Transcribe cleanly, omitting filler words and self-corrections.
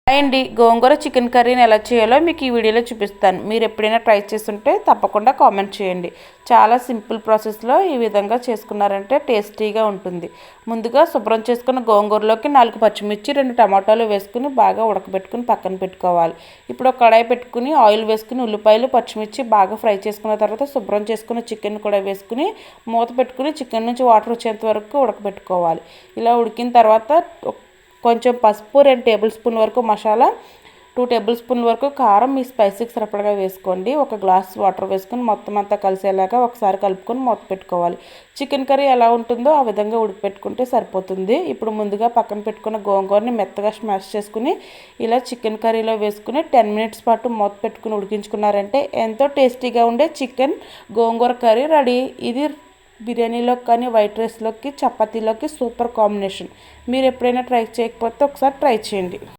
Hi అండి, గోంగూర chicken కర్రీని ఎలా చేయాలో మీకు ఈ వీడియోలో చూపిస్తాను. మీరు ఎప్పుడైనా ట్రై చేస్తుంటే తప్పకుండా కామెంట్ చేయండి. చాలా సింపుల్ ప్రాసెస్లో ఈ విధంగా చేసుకున్నారంటే టేస్టీగా ఉంటుంది. ముందుగా శుభ్రం చేసుకున్న గోంగూరలోకి 4 పచ్చిమిర్చి 2 టమాటాలు వేసుకుని బాగా ఉడకబెట్టుకుని పక్కన పెట్టుకోవాలి. ఇప్పుడు ఒక కడాయి పెట్టుకుని ఆయిల్ వేసుకుని ఉల్లిపాయలు పచ్చిమిర్చి బాగా ఫ్రై చేసుకున్న తర్వాత శుభ్రం చేసుకున్న చికెన్ కూడా వేసుకుని మూత పెట్టుకుని చికెన్ నుంచి వాటర్ వచ్చేంత వరకు ఉడకబెట్టుకోవాలి. ఇలా ఉడికిన తర్వాత కొంచెం పసుపు, 2 టేబుల్ స్పూన్ వరకు మసాలా, 2 టేబుల్ స్పూన్ల వరకు కారం మీ స్పైసీకి సరిపడగా వేసుకోండి. ఒక గ్లాస్ వాటర్ వేసుకుని మొత్తం అంతా కలిసేలాగా ఒకసారి కలుపుకొని మూత పెట్టుకోవాలి. చికెన్ కర్రీ ఎలా ఉంటుందో ఆ విధంగా ఉడికిపెట్టుకుంటే సరిపోతుంది. ఇప్పుడు ముందుగా పక్కన పెట్టుకున్న గోంగూరని మెత్తగా స్మాష్ చేసుకుని ఇలా చికెన్ కర్రీలో వేసుకుని 10 మినిట్స్ పాటు మూత పెట్టుకుని ఉడికించుకున్నారంటే ఎంతో టేస్టీగా ఉండే చికెన్ గోంగూర కర్రీ రెడీ. ఇది బిర్యానీలోకి కానీ వైట్ రైస్లోకి చపాతీలోకి సూపర్ కాంబినేషన్. మీరు ఎప్పుడైనా ట్రై చేయకపోతే ఒకసారి ట్రై చేయండి.